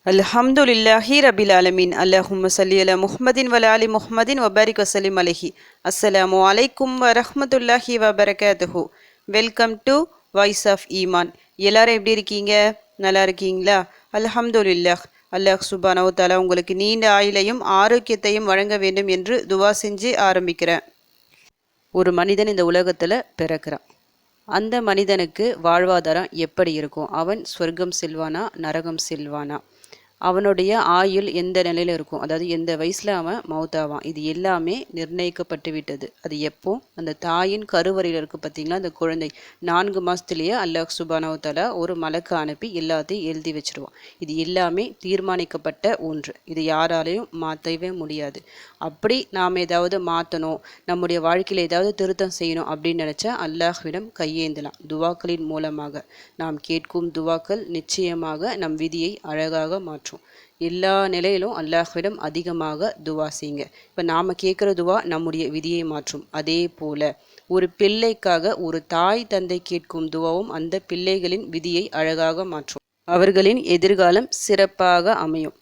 அல்ஹம்துலில்லாஹி ரபில் ஆலமீன். அல்லஹும்ம ஸல்லி அலா முஹம்மதின் வ ஆலி முஹம்மதின் வபாரிக் வசல்லிம் அலைஹி. அஸ்ஸலாமு அலைக்கும் வரஹ்மத்துல்லாஹி வபரகாத்துஹு. வெல்கம் டு வாய்ஸ் ஆஃப் ஈமான். எல்லாரும் எப்படி இருக்கீங்க? நல்லா இருக்கீங்களா? அல்ஹம்துலில்லாஹ். அல்லாஹ் சுப்ஹானஹு வ தஆலா உங்களுக்கு நீண்ட ஆயுளையும் ஆரோக்கியத்தையும் வழங்க வேண்டும் என்று துவா செஞ்சு ஆரம்பிக்கிறேன். ஒரு மனிதன் இந்த உலகத்தில் பிறக்கிறான். அந்த மனிதனுக்கு வாழ்வாதாரம் எப்படி இருக்கும்? அவன் சொர்க்கம் செல்வானா, நரகம் செல்வானா? அவனுடைய ஆயுள் எந்த நிலையில் இருக்கும், அதாவது எந்த வயசில் அவன் மௌத்தாவான், இது எல்லாமே நிர்ணயிக்கப்பட்டு விட்டது. அது எப்போ அந்த தாயின் கருவறையில் இருக்குது பார்த்தீங்களா, அந்த குழந்தை 4 மாதத்துலேயே அல்லாஹ் சுப்ஹானஹு வ தஆலா ஒரு மலக்கு அனுப்பி எல்லாத்தையும் எழுதி வச்சுருவான். இது எல்லாமே தீர்மானிக்கப்பட்ட ஒன்று. இது யாராலையும் மாற்றவே முடியாது. அப்படி நாம் ஏதாவது மாற்றணும், நம்முடைய வாழ்க்கையில் ஏதாவது திருத்தம் செய்யணும் அப்படின்னு நினச்சா அல்லாஹ்விடம் கையேந்தலாம். துவாக்களின் மூலமாக நாம் கேட்கும் துவாக்கள் நிச்சயமாக நம் விதியை அழகாக மாற்றும். எல்லா நிலையிலும் அல்லாஹ்விடம் அதிகமாக துவா செய்யுங்க. இப்போ நாம் கேட்குற துவா நம்முடைய விதியை மாற்றும். அதே போல ஒரு பிள்ளைக்காக ஒரு தாய் தந்தை கேட்கும் துவாவும் அந்த பிள்ளைகளின் விதியை அழகாக மாற்றும். அவர்களின் எதிர்காலம் சிறப்பாக அமையும்.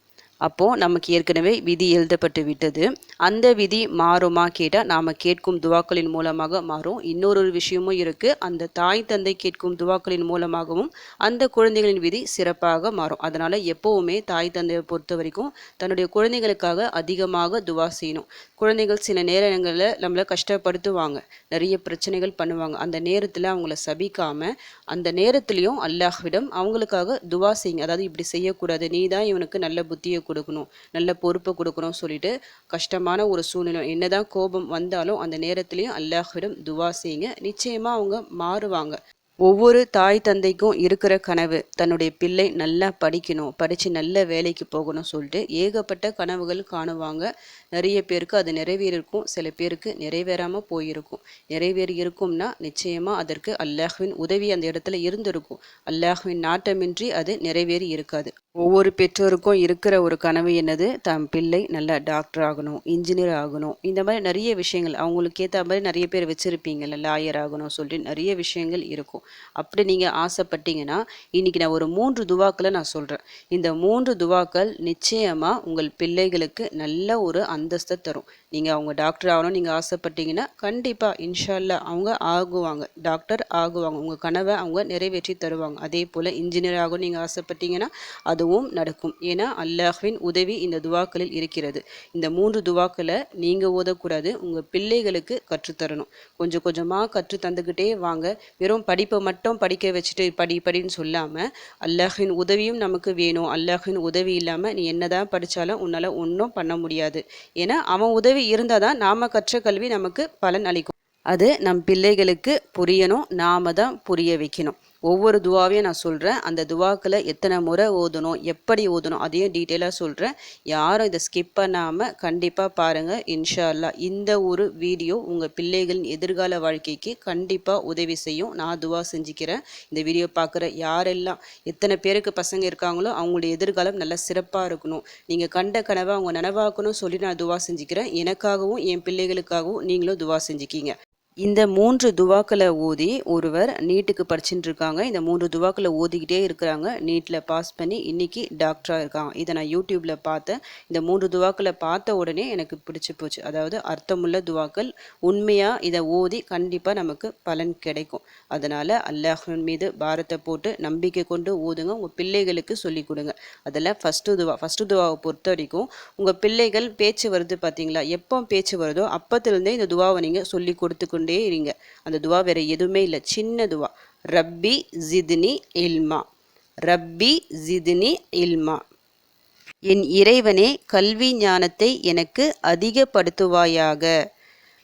அப்போது நமக்கு ஏற்கனவே விதி எழுதப்பட்டு விட்டது. அந்த விதி மாறுமா கேட்டால் நாம் கேட்கும் துவாக்களின் மூலமாக மாறும். இன்னொரு விஷயமும் இருக்குது, அந்த தாய் தந்தை கேட்கும் துவாக்களின் மூலமாகவும் அந்த குழந்தைகளின் விதி சிறப்பாக மாறும். அதனால் எப்போவுமே தாய் தந்தையை பொறுத்த வரைக்கும் தன்னுடைய குழந்தைகளுக்காக அதிகமாக துவா செய்யணும். குழந்தைகள் சில நேரங்களில் நம்மளை கஷ்டப்படுத்துவாங்க, நிறைய பிரச்சனைகள் பண்ணுவாங்க. அந்த நேரத்தில் அவங்கள சபிக்காமல் அந்த நேரத்துலையும் அல்லாஹ்விடம் அவங்களுக்காக துவா செய்யுங்க. அதாவது இப்படி செய்யக்கூடாது, நீ தான் இவனுக்கு நல்ல புத்தியை கொடுக்கணும், நல்ல பொறுப்பை கொடுக்கணும் சொல்லிட்டு கஷ்டமான ஒரு சூழ்நிலை என்னதான் கோபம் வந்தாலும் அந்த நேரத்திலையும் அல்லாஹ்விடம் துவா செய்யுங்க. நிச்சயமா அவங்க மாறுவாங்க. ஒவ்வொரு தாய் தந்தைக்கும் இருக்கிற கனவு தன்னுடைய பிள்ளை நல்லா படிக்கணும், படித்து நல்ல வேலைக்கு போகணும் சொல்லிட்டு ஏகப்பட்ட கனவுகள் காணுவாங்க. நிறைய பேருக்கு அது நிறைவேறிருக்கும், சில பேருக்கு நிறைவேறாமல் போயிருக்கும். நிறைவேறி இருக்கும்னா நிச்சயமாக அதற்கு அல்லாஹ்வின் உதவி அந்த இடத்துல இருந்திருக்கும். அல்லாஹ்வின் நாட்டமின்றி அது நிறைவேறி இருக்காது. ஒவ்வொரு பெற்றோருக்கும் இருக்கிற ஒரு கனவு என்னது, தம் பிள்ளை நல்லா டாக்டர் ஆகணும், இன்ஜினியர் ஆகணும், இந்த மாதிரி நிறைய விஷயங்கள் அவங்களுக்கு ஏற்ற மாதிரி நிறைய பேர் வச்சுருப்பீங்கள்ல, லாயர் ஆகணும் சொல்லிட்டு நிறைய விஷயங்கள் இருக்கும். அப்படி நீங்கள் ஆசைப்பட்டீங்கன்னா இன்றைக்கி நான் ஒரு 3 துவாக்களை நான் சொல்கிறேன். இந்த 3 துவாக்கள் நிச்சயமாக உங்கள் பிள்ளைகளுக்கு நல்ல ஒரு அந்தஸ்தை தரும். நீங்கள் அவங்க டாக்டர் ஆகணும் நீங்கள் ஆசைப்பட்டீங்கன்னா கண்டிப்பாக இன்ஷா அல்லாஹ் அவங்க ஆகுவாங்க, டாக்டர் ஆகுவாங்க. உங்கள் கனவை அவங்க நிறைவேற்றி தருவாங்க. அதே போல் இன்ஜினியர் ஆகணும் நீங்கள் ஆசைப்பட்டீங்கன்னா அதுவும் நடக்கும். ஏன்னா அல்லாஹ்வின் உதவி இந்த துவாக்களில் இருக்கிறது. இந்த 3 துவாக்களை நீங்கள் ஓதக்கூடாது, உங்கள் பிள்ளைகளுக்கு கற்றுத்தரணும். கொஞ்சம் கொஞ்சமாக கற்று தந்துக்கிட்டே வாங்க. வெறும் படிப்பை மட்டும் படிக்க வச்சுட்டு படின்னு சொல்லாமல் அல்லாஹ்வின் உதவியும் நமக்கு வேணும். அல்லாஹ்வின் உதவி இல்லாமல் நீ என்னதான் படித்தாலும் உன்னால் ஒன்றும் பண்ண முடியாது. ஏன்னா அவன் உதவி இருந்தால் தான் நாம் கற்ற கல்வி நமக்கு பலன் அளிக்கும். அது நம் பிள்ளைகளுக்கு புரியணும், நாம தான் புரிய வைக்கணும். ஒவ்வொரு துவாவையும் நான் சொல்கிறேன். அந்த துவாக்களை எத்தனை முறை ஓதணும், எப்படி ஓதணும் அதையும் டீட்டெயிலாக சொல்கிறேன். யாரும் இதை ஸ்கிப் பண்ணாமல் கண்டிப்பாக பாருங்கள். இன்ஷா அல்லாஹ் இந்த ஒரு வீடியோ உங்கள் பிள்ளைகளின் எதிர்கால வாழ்க்கைக்கு கண்டிப்பாக உதவி செய்யும். நான் துவா செஞ்சுக்கிறேன். இந்த வீடியோ பார்க்குற யாரெல்லாம் எத்தனை பேருக்கு பசங்க இருக்காங்களோ அவங்களுடைய எதிர்காலம் நல்லா சிறப்பாக இருக்கணும், நீங்கள் கண்ட கனவை அவங்க நனவாக்கணும் சொல்லி நான் துவா செஞ்சுக்கிறேன். எனக்காகவும் என் பிள்ளைகளுக்காகவும் நீங்களும் துவா செஞ்சுக்கிங்க. இந்த 3 துவாக்களை ஓதி ஒருவர் நீட்டுக்கு படிச்சுட்டு இருக்காங்க. இந்த 3 துவாக்களை ஓதிக்கிட்டே இருக்கிறாங்க. நீட்டில் பாஸ் பண்ணி இன்றைக்கி டாக்டராக இருக்காங்க. இதை நான் யூடியூப்பில் பார்த்தேன். இந்த 3 துவாக்களை பார்த்த உடனே எனக்கு பிடிச்சி போச்சு. அதாவது அர்த்தமுள்ள துவாக்கள், உண்மையாக இதை ஓதி கண்டிப்பாக நமக்கு பலன் கிடைக்கும். அதனால் அல்லாஹ்வின் மீது பாரத்தை போட்டு நம்பிக்கை கொண்டு ஓதுங்க. உங்கள் பிள்ளைகளுக்கு சொல்லிக் கொடுங்க. அதில் ஃபஸ்ட்டு துவாவை பொறுத்த வரைக்கும் உங்கள் பிள்ளைகள் பேச்சு வருது பார்த்தீங்களா, எப்போ பேச்சு வருதோ அப்போத்துலேருந்தே இந்த துவாவை நீங்கள் சொல்லி கொடுத்துக்கொண்டு இருங்க. அந்த துவா வேற எதுவுமே இல்லை, சின்ன துவா. ரப்பி ஜித்னி இல்மா, ரப்பி ஜித்னி இல்மா. என் இறைவனே கல்வி ஞானத்தை எனக்கு அதிகப்படுத்துவாயாக.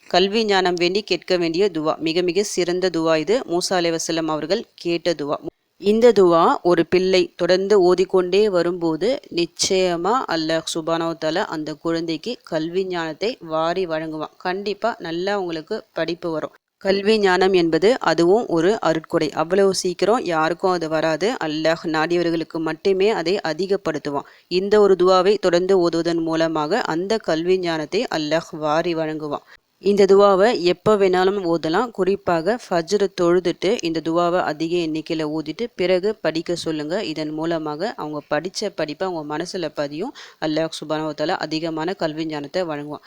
கல்வி ஞானம் வேண்டி கேட்க வேண்டிய துவா, மிக மிக சிறந்த துவா இது. மூசா அலைஹிஸ்ஸலாம் அவர்கள் கேட்ட துவா. இந்த துவா ஒரு பிள்ளை தொடர்ந்து ஓதிக்கொண்டே வரும்போது நிச்சயமா அல்லாஹ் சுப்ஹானஹு வ தஆலா அந்த குழந்தைக்கு கல்வி ஞானத்தை வாரி வழங்குவான். கண்டிப்பாக நல்லா உங்களுக்கு படிப்பு வரும். கல்வி ஞானம் என்பது அதுவும் ஒரு அருட்கொடை. அவ்வளவு சீக்கிரம் யாருக்கும் அது வராது. அல்லாஹ் நாடியவர்களுக்கு மட்டுமே அதை அதிகப்படுத்துவான். இந்த ஒரு துவாவை தொடர்ந்து ஓதுவதன் மூலமாக அந்த கல்வி ஞானத்தை அல்லாஹ் வாரி வழங்குவான். இந்த துவாவை எப்போ வேணாலும் ஓதலாம். குறிப்பாக ஃபஜ்ர் தொழுதுட்டு இந்த துவாவை அதிக எண்ணிக்கையில் ஓதிட்டு பிறகு படிக்க சொல்லுங்கள். இதன் மூலமாக அவங்க படித்த படிப்பை அவங்க மனசில் பதியும். அல்லாஹ் சுப்ஹானஹு வ தஆலா அதிகமான கல்வி ஞானத்தை வழங்குவான்.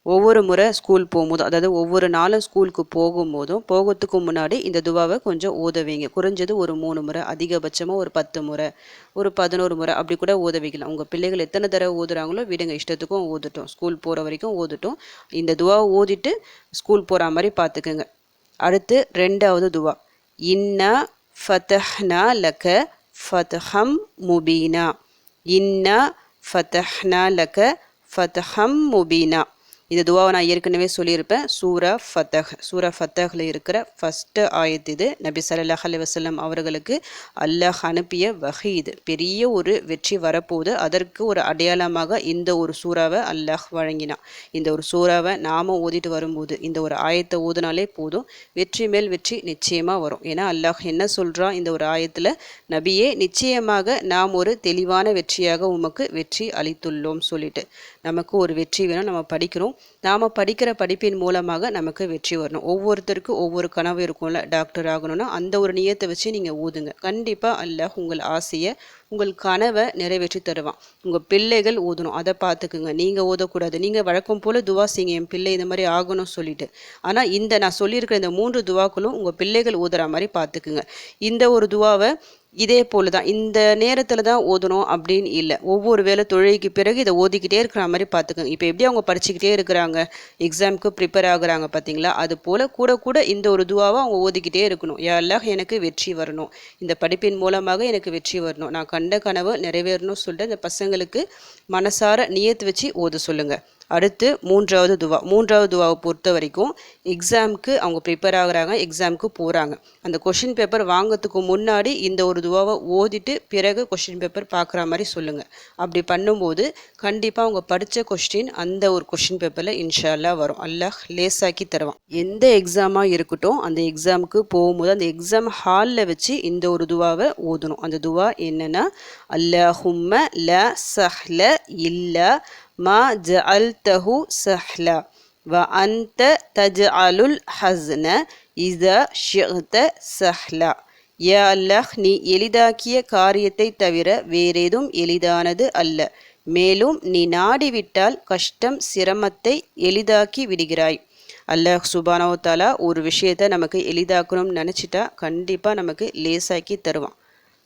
ஒவ்வொரு முறை ஸ்கூல் போகும்போதும், அதாவது ஒவ்வொரு நாளும் ஸ்கூலுக்கு போகும்போதும் போகிறதுக்கு முன்னாடி இந்த துவாவை கொஞ்சம் ஓத வைங்க. குறைஞ்சது ஒரு 3 முறை, அதிகபட்சமாக ஒரு 10 முறை, ஒரு 11 முறை அப்படி கூட ஓத வைக்கலாம். உங்கள் பிள்ளைகள் எத்தனை தடவை ஓதுறாங்களோ விடுங்க, இஷ்டத்துக்கும் ஓதட்டும். ஸ்கூல் போகிற வரைக்கும் ஓதட்டும். இந்த துவாவை ஓதிட்டு ஸ்கூல் போகிற மாதிரி பார்த்துக்குங்க. அடுத்து 2வது துவா, இன்னா ஃபதஹ்னா லக ஃபத்ஹம் முபீனா. இன்னா ஃபதஹ்னா லக ஃபத்ஹம் முபீனா. இந்த துவாவை நான் ஏற்கனவே சொல்லியிருப்பேன். சூரா ஃபத்தஹில் இருக்கிற ஃபஸ்ட்டு ஆயத்து இது. நபி ஸல்லல்லாஹு அலைஹி வஸல்லம் அவர்களுக்கு அல்லாஹ் அனுப்பிய வஹி இது. பெரிய ஒரு வெற்றி வரப்போகுது. அதற்கு ஒரு அடையாளமாக இந்த ஒரு சூறாவை அல்லாஹ் வழங்கினான். இந்த ஒரு சூறாவை நாம் ஓதிட்டு வரும்போது இந்த ஒரு ஆயத்தை ஓதினாலே போதும், வெற்றி மேல் வெற்றி நிச்சயமாக வரும். ஏன்னா அல்லாஹ் என்ன சொல்கிறான் இந்த ஒரு ஆயத்தில், நபியே நிச்சயமாக நாம் ஒரு தெளிவான வெற்றியாக உமக்கு வெற்றி அளித்துள்ளோம் சொல்லிட்டு. நமக்கு ஒரு வெற்றி வேணும், நம்ம படிக்கிறோம். நாம் படிக்கிற படிப்பின் மூலமாக நமக்கு வெற்றி வரணும். ஒவ்வொருத்தருக்கும் ஒவ்வொரு கனவு இருக்கும்ல, டாக்டர் ஆகணும்னா அந்த ஒரு நியத்தை வச்சு நீங்கள் ஊதுங்க. கண்டிப்பாக அல்லாஹ் உங்கள் ஆசையை, உங்கள் கனவை நிறைவேற்றி தருவான். உங்கள் பிள்ளைகள் ஓதணும், அதை பார்த்துக்குங்க. நீங்கள் ஓதக்கூடாது. நீங்கள் வழக்கம் போல் துவா செய்யுங்க, என் பிள்ளை இந்த மாதிரி ஆகணும்னு சொல்லிட்டு. ஆனால் இந்த நான் சொல்லியிருக்கிற இந்த 3 துவாக்களும் உங்கள் பிள்ளைகள் ஓதுற மாதிரி பார்த்துக்குங்க. இந்த ஒரு துவாவை இதே போல் தான் இந்த நேரத்தில் தான் ஓதணும் அப்படின்னு இல்லை. ஒவ்வொரு வேளை தொழுகைக்கு பிறகு இதை ஓதிக்கிட்டே இருக்கிற மாதிரி பார்த்துக்கோங்க. இப்போ எப்படி அவங்க படிச்சுக்கிட்டே இருக்கிறாங்க, எக்ஸாமுக்கு ப்ரிப்பேர் ஆகுறாங்க பார்த்தீங்களா, அது போல் கூட கூட இந்த ஒரு துவாவை அவங்க ஓதிக்கிட்டே இருக்கணும். யா அல்லாஹ் எனக்கு வெற்றி வரணும், இந்த படிப்பின் மூலமாக எனக்கு வெற்றி வரணும், நான் கண்ட கனவு நிறைவேறணும்னு சொல்லிட்டு இந்த பசங்களுக்கு மனசார நியத்து வச்சு ஓத சொல்லுங்கள். அடுத்து 3வது துவாவை பொறுத்த வரைக்கும் எக்ஸாமுக்கு அவங்க ப்ரிப்பேர் ஆகுறாங்க, எக்ஸாமுக்கு போகிறாங்க. அந்த கொஷின் பேப்பர் வாங்கிறதுக்கு முன்னாடி இந்த ஒரு துவாவை ஓதிட்டு பிறகு கொஷின் பேப்பர் பார்க்குற மாதிரி சொல்லுங்கள். அப்படி பண்ணும்போது கண்டிப்பாக அவங்க படித்த கொஸ்டின் அந்த ஒரு கொஷின் பேப்பரில் இன்ஷா அல்லாஹ் வரும். அல்லாஹ் லேசாக்கி தருவான். எந்த எக்ஸாமாக இருக்கட்டும், அந்த எக்ஸாமுக்கு போகும்போது அந்த எக்ஸாம் ஹாலில் வச்சு இந்த ஒரு துவாவை ஓதணும். அந்த துவா என்னென்னா, அல்லாஹும்ம லா சஹ்ல இல்லா மா ஜஅல்தஹு சஹ்லா வ அன்த தஜ்அலுல் ஹஸ்ன இதா ஷிஅத சஹ்லா. யா அல்லாஹ், நீ எளிதாக்கிய காரியத்தை தவிர வேறேதும் எளிதானது அல்ல. மேலும் நீ நாடிவிட்டால் கஷ்டம் சிரமத்தை எளிதாக்கி விடுகிறாய். அல்லாஹ் சுப்ஹானஹு வ தஆலா ஒரு விஷயத்தை நமக்கு எளிதாக்கணும்னு நினச்சிட்டா கண்டிப்பாக நமக்கு லேசாக்கி தருவான்.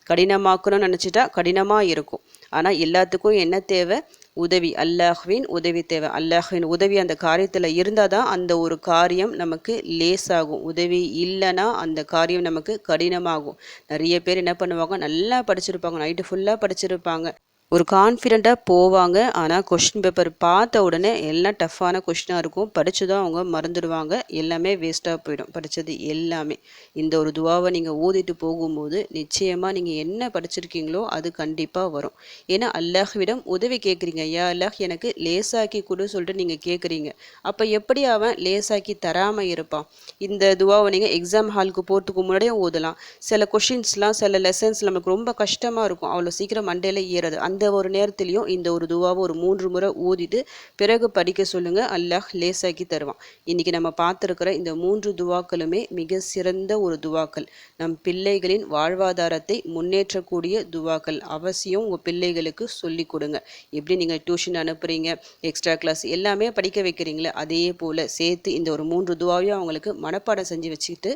கடினமாக்கணும்னு நினச்சிட்டா கடினமாக இருக்கும். ஆனால் எல்லாத்துக்கும் என்ன தேவை? உதவி, அல்லாஹ்வின் உதவி தேவை. அல்லாஹ்வின் உதவி அந்த காரியத்தில் இருந்தால் தான் அந்த ஒரு காரியம் நமக்கு லேசாகும். உதவி இல்லைன்னா அந்த காரியம் நமக்கு கடினமாகும். நிறைய பேர் என்ன பண்ணுவாங்க, நல்லா படிச்சிருப்பாங்க, நைட்டு ஃபுல்லாக படிச்சிருப்பாங்க, ஒரு கான்ஃபிடெண்ட்டாக போவாங்க. ஆனால் கொஷின் பேப்பர் பார்த்த உடனே எல்லாம் டஃப்பான கொஷினாக இருக்கும். படித்து தான் அவங்க மறந்துடுவாங்க, எல்லாமே வேஸ்ட்டாக போயிடும் படித்தது எல்லாமே. இந்த ஒரு துவாவை நீங்கள் ஓதிட்டு போகும்போது நிச்சயமாக நீங்கள் என்ன படிச்சிருக்கீங்களோ அது கண்டிப்பாக வரும். ஏன்னா அல்லாஹ்விடம் உதவி கேட்குறீங்க. யா அல்லாஹ் எனக்கு லேசாக்கி கொடு சொல்லிட்டு நீங்கள் கேட்குறீங்க. அப்போ எப்படி அவன் லேசாக்கி தராமல் இருப்பான்? இந்த துவாவை நீங்கள் எக்ஸாம் ஹாலுக்கு போகிறதுக்கு முன்னாடியே ஓதலாம். சில கொஷின்ஸ்லாம், சில லெசன்ஸ் நமக்கு ரொம்ப கஷ்டமாக இருக்கும், அவ்வளோ சீக்கிரம் மண்டையில் ஏறாது. அந்த ஒரு நேரத்திலையும் இந்த ஒரு துவாவை ஒரு 3 முறை ஓதிட்டு பிறகு படிக்க சொல்லுங்க. அல்லாஹ் லேசாக்கி தருவான். இன்னைக்கு நம்ம பார்த்துருக்கிற இந்த 3 துவாக்களுமே மிக சிறந்த ஒரு துவாக்கள். நம் பிள்ளைகளின் வாழ்வாதாரத்தை முன்னேற்றக்கூடிய துவாக்கள். அவசியம் உங்கள் பிள்ளைகளுக்கு சொல்லி கொடுங்க. எப்படி நீங்கள் டியூஷன் அனுப்புறீங்க, எக்ஸ்ட்ரா கிளாஸ் எல்லாமே படிக்க வைக்கிறீங்களே, அதே போல் சேர்த்து இந்த ஒரு 3 துவாவையும் அவங்களுக்கு மனப்பாடம் செஞ்சு வச்சுக்கிட்டு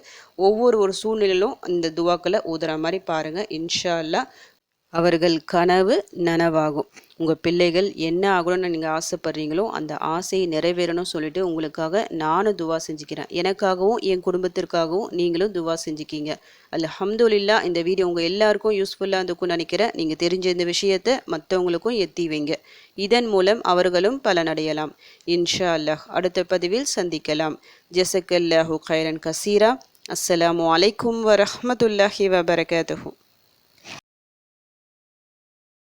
ஒவ்வொரு சூழ்நிலையிலும் இந்த துவாக்களை ஓதுற மாதிரி பாருங்கள். இன்ஷா அல்லாஹ் அவர்கள் கனவு நனவாகும். உங்கள் பிள்ளைகள் என்ன ஆகணும்னு நீங்கள் ஆசைப்படுறீங்களோ அந்த ஆசையை நிறைவேறணும்னு சொல்லிட்டு உங்களுக்காக நானும் துவா செஞ்சுக்கிறேன். எனக்காகவும் என் குடும்பத்திற்காகவும் நீங்களும் துவா செஞ்சுக்கிங்க. அல்ஹம்துலில்லாஹ். இந்த வீடியோ உங்கள் எல்லாருக்கும் யூஸ்ஃபுல்லாக இருந்துக்கும்னு நினைக்கிறேன். நீங்கள் தெரிஞ்ச இந்த விஷயத்தை மற்றவங்களுக்கும் எத்தி வைங்க. இதன் மூலம் அவர்களும் பலனடையலாம். இன்ஷா அல்லாஹ். அடுத்த பதிவில் சந்திக்கலாம். ஜஸக்கல்லாஹு கைரன் கசீரா. அஸ்ஸலாமு அலைக்கும் வரஹ்மத்துல்லாஹி வபரகாத்துஹு.